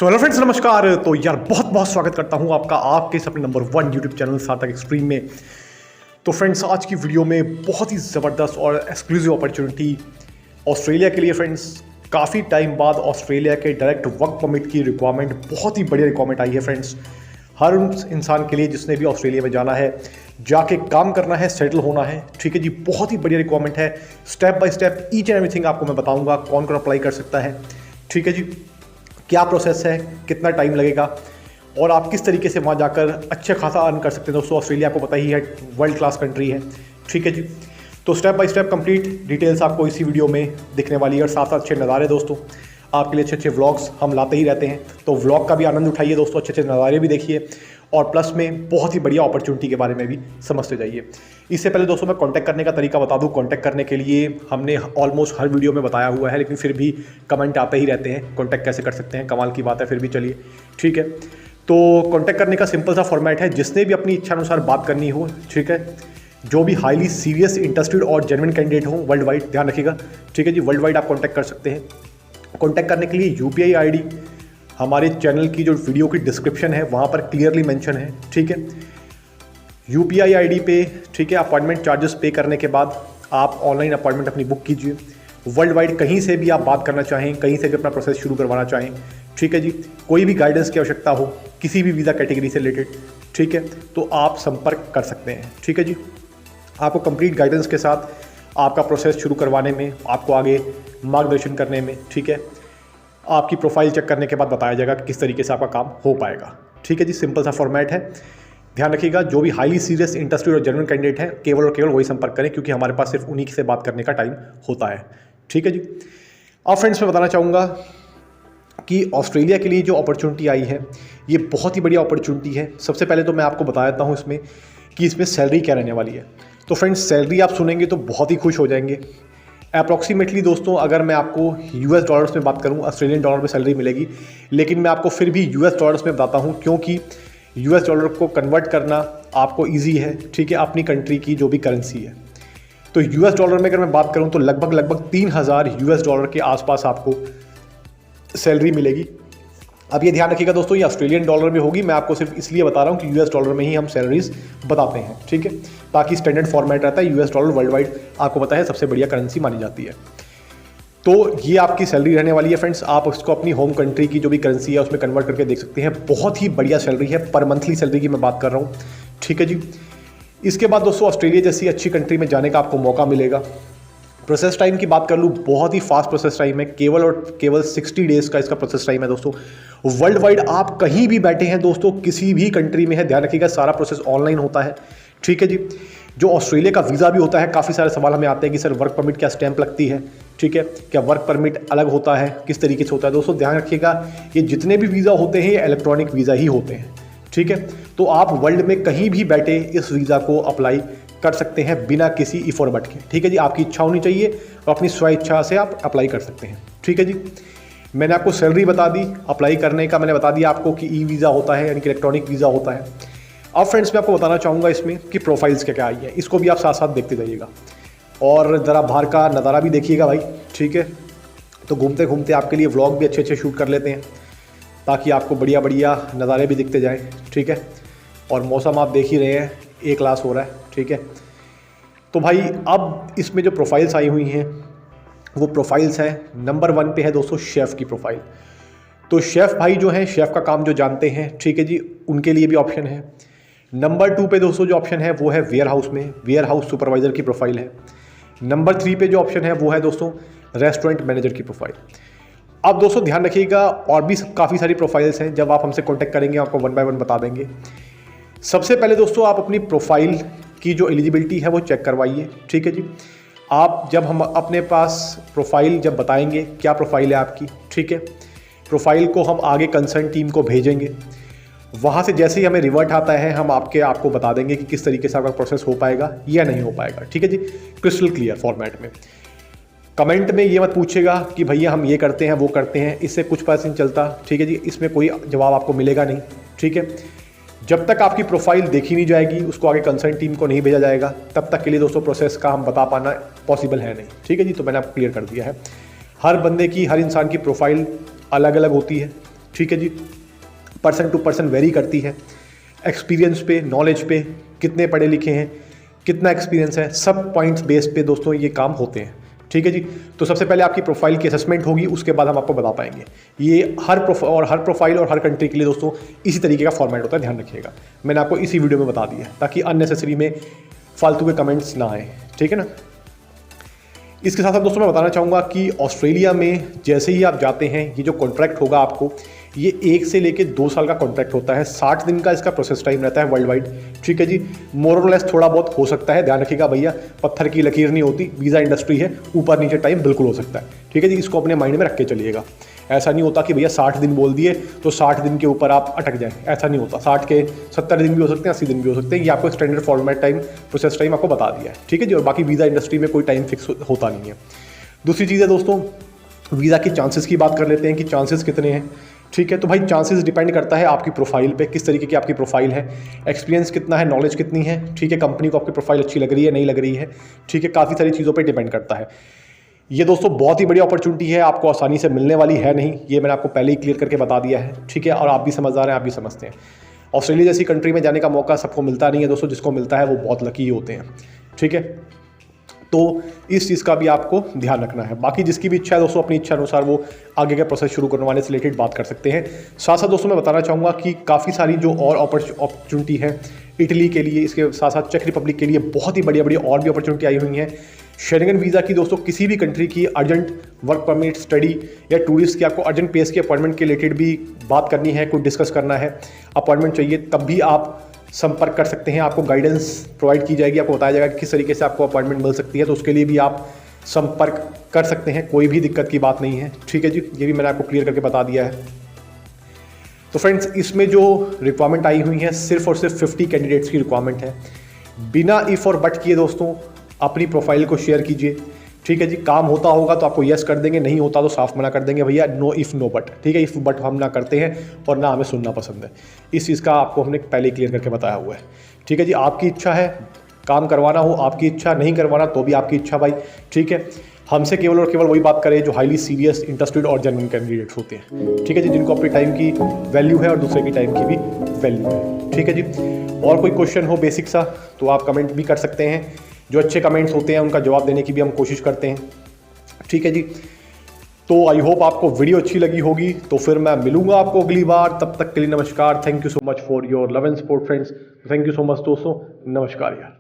So hello friends, नमस्कार। तो यार बहुत बहुत स्वागत करता हूं आपका आपके इस अपने नंबर 1 यूट्यूब चैनल सार्थक एक्सट्रीम में। तो फ्रेंड्स, आज की वीडियो में बहुत ही ज़बरदस्त और एक्सक्लूसिव अपॉर्चुनिटी ऑस्ट्रेलिया के लिए। फ्रेंड्स, काफ़ी टाइम बाद ऑस्ट्रेलिया के डायरेक्ट वर्क परमिट की रिक्वायरमेंट, बहुत ही बढ़िया रिक्वायरमेंट आई है फ्रेंड्स। हर इंसान के लिए जिसने भी ऑस्ट्रेलिया में जाना है, जाके काम करना है, सेटल होना है, ठीक है जी। बहुत ही बढ़िया रिक्वायरमेंट है। Step by step each and everything आपको मैं बताऊँगा, कौन कौन अप्लाई कर सकता है, ठीक है जी, क्या प्रोसेस है, कितना टाइम लगेगा और आप किस तरीके से वहाँ जाकर अच्छे खासा अर्न कर सकते हैं। दोस्तों, ऑस्ट्रेलिया आपको पता ही है वर्ल्ड क्लास कंट्री है, ठीक है जी। तो step by step complete details आपको इसी वीडियो में दिखने वाली है और साथ साथ अच्छे नज़ारे। दोस्तों, आपके लिए अच्छे अच्छे व्लॉग्स हम लाते ही रहते हैं, तो व्लॉग का भी आनंद उठाइए दोस्तों, अच्छे अच्छे नज़ारे भी देखिए और प्लस में बहुत ही बढ़िया अपॉर्चुनिटी के बारे में भी समझते जाइए। इससे पहले दोस्तों मैं कांटेक्ट करने का तरीका बता दूं। कांटेक्ट करने के लिए हमने ऑलमोस्ट हर वीडियो में बताया हुआ है, लेकिन फिर भी कमेंट आते ही रहते हैं, कांटेक्ट कैसे कर सकते हैं। कमाल की बात है, फिर भी चलिए ठीक है। तो कांटेक्ट करने का सिंपल सा फॉर्मेट है, जिसने भी अपनी इच्छा अनुसार बात करनी हो, ठीक है, जो भी हाईली सीरियस, इंटरेस्टेड और जेन्युइन कैंडिडेट हो वर्ल्ड वाइड, ध्यान रखिएगा, ठीक है जी, वर्ल्ड वाइड आप कॉन्टैक्ट कर सकते हैं। कॉन्टैक्ट करने के लिए UPI ID हमारे चैनल की जो वीडियो की डिस्क्रिप्शन है वहाँ पर क्लियरली मेंशन है, ठीक है। UPI ID पे, ठीक है, अपॉइंटमेंट चार्जेस पे करने के बाद आप ऑनलाइन अपॉइंटमेंट अपनी बुक कीजिए। वर्ल्ड वाइड कहीं से भी आप बात करना चाहें, कहीं से भी अपना प्रोसेस शुरू करवाना चाहें, ठीक है जी, कोई भी गाइडेंस की आवश्यकता हो किसी भी वीज़ा कैटेगरी से रिलेटेड, ठीक है, तो आप संपर्क कर सकते हैं, ठीक है जी। आपको कंप्लीट गाइडेंस के साथ आपका प्रोसेस शुरू करवाने में, आपको आगे मार्गदर्शन करने में, ठीक है, आपकी प्रोफाइल चेक करने के बाद बताया जाएगा कि किस तरीके से आपका काम हो पाएगा, ठीक है जी। सिंपल सा फॉर्मेट है, ध्यान रखिएगा। जो भी हाईली सीरियस, इंटरेस्टेड और जेन्युइन कैंडिडेट है, केवल और केवल वही संपर्क करें, क्योंकि हमारे पास सिर्फ उन्हीं से बात करने का टाइम होता है, ठीक है जी। अब फ्रेंड्स, मैं बताना चाहूँगा कि ऑस्ट्रेलिया के लिए जो अपॉर्चुनिटी आई है, ये बहुत ही बढ़िया अपॉर्चुनिटी है। सबसे पहले तो मैं आपको बता देता हूँ इसमें कि इसमें सैलरी क्या रहने वाली है। तो फ्रेंड्स, सैलरी आप सुनेंगे तो बहुत ही खुश हो जाएंगे। अप्रॉक्सीमेटली दोस्तों, अगर मैं आपको US डॉलर्स में बात करूं, ऑस्ट्रेलियन डॉलर में सैलरी मिलेगी, लेकिन मैं आपको फिर भी US डॉलर्स में बताता हूं, क्योंकि US डॉलर को कन्वर्ट करना आपको इजी है, ठीक है, अपनी कंट्री की जो भी करेंसी है। तो US डॉलर में अगर मैं बात करूं तो लगभग 3000 US डॉलर के आसपास आपको सैलरी मिलेगी। अब ये ध्यान रखिएगा दोस्तों, ये ऑस्ट्रेलियन डॉलर में होगी। मैं आपको सिर्फ इसलिए बता रहा हूँ कि US डॉलर में ही हम सैलरीज बताते हैं, ठीक है। बाकी स्टैंडर्ड फॉर्मेट रहता है। US डॉलर वर्ल्ड वाइड आपको पता है सबसे बढ़िया करेंसी मानी जाती है। तो ये आपकी सैलरी रहने वाली है फ्रेंड्स। आप उसको अपनी होम कंट्री की जो भी करेंसी है उसमें कन्वर्ट करके देख सकते हैं। बहुत ही बढ़िया सैलरी है, पर मंथली सैलरी की मैं बात कर रहा हूँ, ठीक है जी। इसके बाद दोस्तों, ऑस्ट्रेलिया जैसी अच्छी कंट्री में जाने का आपको मौका मिलेगा। प्रोसेस टाइम की बात कर लूँ, बहुत ही फास्ट प्रोसेस टाइम है, केवल और केवल 60 डेज़ का इसका प्रोसेस टाइम है दोस्तों। वर्ल्ड वाइड आप कहीं भी बैठे हैं दोस्तों, किसी भी कंट्री में है, ध्यान रखिएगा, सारा प्रोसेस ऑनलाइन होता है, ठीक है जी। जो ऑस्ट्रेलिया का वीज़ा भी होता है, काफ़ी सारे सवाल हमें आते हैं कि सर वर्क परमिट क्या स्टैंप लगती है, ठीक है, क्या वर्क परमिट अलग होता है, किस तरीके से होता है। दोस्तों ध्यान रखिएगा, ये जितने भी वीज़ा होते हैं ये इलेक्ट्रॉनिक वीज़ा ही होते हैं, ठीक है। तो आप वर्ल्ड में कहीं भी बैठे इस वीज़ा को अप्लाई कर सकते हैं बिना किसी इफोर्ट के, ठीक है जी। आपकी इच्छा होनी चाहिए और अपनी स्व इच्छा से आप अप्लाई कर सकते हैं, ठीक है जी। मैंने आपको सैलरी बता दी, अप्लाई करने का मैंने बता दिया आपको कि वीज़ा होता है, यानी कि इलेक्ट्रॉनिक वीज़ा होता है। अब फ्रेंड्स, मैं आपको बताना चाहूँगा इसमें कि प्रोफाइल्स क्या क्या आई है, इसको भी आप साथ साथ देखते जाइएगा और ज़रा बाहर का नज़ारा भी देखिएगा भाई, ठीक है। तो घूमते घूमते आपके लिए व्लॉग भी अच्छे अच्छे शूट कर लेते हैं, ताकि आपको बढ़िया बढ़िया नज़ारे भी दिखते जाएँ, ठीक है। और मौसम आप देख ही रहे हैं, A क्लास हो रहा है, ठीक है। तो भाई, अब इसमें जो प्रोफाइल्स आई हुई हैं वो प्रोफाइल्स हैं, नंबर 1 पे है दोस्तों शेफ़ की प्रोफाइल। तो शेफ़ भाई जो हैं, शेफ़ का काम जो जानते हैं, ठीक है जी, उनके लिए भी ऑप्शन है। नंबर 2 पे दोस्तों जो ऑप्शन है वो है वेयर हाउस में, वेयर हाउस सुपरवाइज़र की प्रोफाइल है। नंबर 3 पे जो ऑप्शन है वो है दोस्तों रेस्टोरेंट मैनेजर की प्रोफाइल। अब दोस्तों ध्यान रखिएगा, और भी काफ़ी सारी प्रोफाइल्स हैं, जब आप हमसे कॉन्टैक्ट करेंगे आपको 1 बाय 1 बता देंगे। सबसे पहले दोस्तों, आप अपनी प्रोफाइल की जो एलिजिबिलिटी है वो चेक करवाइए, ठीक है जी। आप जब हम अपने पास प्रोफाइल जब बताएंगे क्या प्रोफाइल है आपकी, ठीक है, प्रोफाइल को हम आगे कंसर्न टीम को भेजेंगे। वहाँ से जैसे ही हमें रिवर्ट आता है, हम आपको बता देंगे कि किस तरीके से आपका प्रोसेस हो पाएगा या नहीं हो पाएगा, ठीक है जी, क्रिस्टल क्लियर फॉर्मेट में। कमेंट में ये मत पूछेगा कि भैया हम ये करते हैं वो करते हैं, इससे कुछ पता नहीं चलता, ठीक है जी, इसमें कोई जवाब आपको मिलेगा नहीं, ठीक है। जब तक आपकी प्रोफाइल देखी नहीं जाएगी, उसको आगे कंसर्न टीम को नहीं भेजा जाएगा, तब तक के लिए दोस्तों प्रोसेस का हम बता पाना पॉसिबल है नहीं, ठीक है जी। तो मैंने आपको क्लियर कर दिया है। हर बंदे की, हर इंसान की प्रोफाइल अलग अलग होती है, ठीक है जी। पर्सन टू पर्सन वेरी करती है, एक्सपीरियंस पे, नॉलेज पे, कितने पढ़े लिखे हैं, कितना एक्सपीरियंस है, सब पॉइंट्स बेस पे दोस्तों ये काम होते हैं। ठीक है जी। तो सबसे पहले आपकी प्रोफाइल की असेसमेंट होगी, उसके बाद हम आपको बता पाएंगे। ये हर प्रोफाइल और हर कंट्री के लिए दोस्तों इसी तरीके का फॉर्मेट होता है, ध्यान रखिएगा। मैंने आपको इसी वीडियो में बता दिया है ताकि अननेसेसरी में फालतू के कमेंट्स ना आए, ठीक है ना। इसके साथ साथ दोस्तों मैं बताना चाहूँगा कि ऑस्ट्रेलिया में जैसे ही आप जाते हैं, ये जो कॉन्ट्रैक्ट होगा आपको, ये 1 से लेकर 2 साल का कॉन्ट्रैक्ट होता है। 60 दिन का इसका प्रोसेस टाइम रहता है वर्ल्ड वाइड। ठीक है जी। मोर और लेस थोड़ा बहुत हो सकता है, ध्यान रखिएगा भैया, पत्थर की लकीर नहीं होती, वीज़ा इंडस्ट्री है, ऊपर नीचे टाइम बिल्कुल हो सकता है। ठीक है जी। इसको अपने माइंड में रख के चलिएगा। ऐसा नहीं होता कि भैया 60 दिन बोल दिए तो 60 दिन के ऊपर आप अटक जाएं, ऐसा नहीं होता। 60 के 70 दिन भी हो सकते हैं, 80 दिन भी हो सकते हैं। ये आपको standard format time, process time आपको बता दिया है। ठीक है जी। और बाकी वीज़ा इंडस्ट्री में कोई टाइम फिक्स होता नहीं है। दूसरी चीज़ है दोस्तों, वीज़ा के चांसेस की बात कर लेते हैं कि चांसेस कितने हैं। ठीक है। तो भाई चांसेस डिपेंड करता है आपकी प्रोफाइल पे, किस तरीके की आपकी प्रोफाइल है, एक्सपीरियंस कितना है, नॉलेज कितनी है। ठीक है। कंपनी को आपकी प्रोफाइल अच्छी लग रही है, नहीं लग रही है। ठीक है। काफ़ी सारी चीज़ों पे डिपेंड करता है। ये दोस्तों बहुत ही बड़ी अपॉर्चुनिटी है, आपको आसानी से मिलने वाली है नहीं, ये मैंने आपको पहले ही क्लियर करके बता दिया है। ठीक है। और आप भी समझदार हैं, आप भी समझते हैं। ऑस्ट्रेलिया जैसी कंट्री में जाने का मौका सबको मिलता नहीं है दोस्तों, जिसको मिलता है वो बहुत लकी होते हैं। ठीक है। तो इस चीज़ का भी आपको ध्यान रखना है। बाकी जिसकी भी इच्छा है दोस्तों, अपनी इच्छा अनुसार वो आगे का प्रोसेस शुरू करवाने से रिलेटेड बात कर सकते हैं। साथ साथ दोस्तों मैं बताना चाहूँगा कि काफ़ी सारी जो और अपॉर्चुनिटी है इटली के लिए, इसके साथ साथ चेक रिपब्लिक के लिए बहुत ही बड़ी बड़ी और भी अपॉर्चुनिटी आई हुई हैं। शेंगन वीज़ा की दोस्तों किसी भी कंट्री की अर्जेंट वर्क परमिट, स्टडी या टूरिस्ट की आपको अर्जेंट पेस की अपॉइंटमेंट के रिलेटेड भी बात करनी है, कुछ डिस्कस करना है, अपॉइंटमेंट चाहिए, तब भी आप संपर्क कर सकते हैं। आपको गाइडेंस प्रोवाइड की जाएगी, आपको बताया जाएगा कि किस तरीके से आपको अपॉइंटमेंट मिल सकती है। तो उसके लिए भी आप संपर्क कर सकते हैं, कोई भी दिक्कत की बात नहीं है। ठीक है जी। ये भी मैंने आपको क्लियर करके बता दिया है। तो फ्रेंड्स, इसमें जो रिक्वायरमेंट आई हुई है सिर्फ और सिर्फ 50 कैंडिडेट्स की रिक्वायरमेंट है। बिना इफ़ और बट किए दोस्तों अपनी प्रोफाइल को शेयर कीजिए। ठीक है जी। काम होता होगा तो आपको यस कर देंगे, नहीं होता तो साफ मना कर देंगे, भैया नो इफ़ नो बट। ठीक है। इफ़ बट हम ना करते हैं और ना हमें सुनना पसंद है। इस चीज़ का आपको हमने पहले ही क्लियर करके बताया हुआ है। ठीक है जी। आपकी इच्छा है, काम करवाना हो आपकी इच्छा, नहीं करवाना तो भी आपकी इच्छा भाई। ठीक है। हमसे केवल और केवल वही बात करें जो हाईली सीरियस, इंटरेस्टेड और जेन्युइन कैंडिडेट्स होते हैं। ठीक है जी। जिनको अपने टाइम की वैल्यू है और दूसरे की टाइम की भी वैल्यू है। ठीक है जी। और कोई क्वेश्चन हो बेसिक सा तो आप कमेंट भी कर सकते हैं। जो अच्छे कमेंट्स होते हैं उनका जवाब देने की भी हम कोशिश करते हैं। ठीक है जी। तो आई होप आपको वीडियो अच्छी लगी होगी। तो फिर मैं मिलूंगा आपको अगली बार, तब तक के लिए नमस्कार। Thank you so much for your love and support friends. Thank you so much दोस्तों, नमस्कार यार।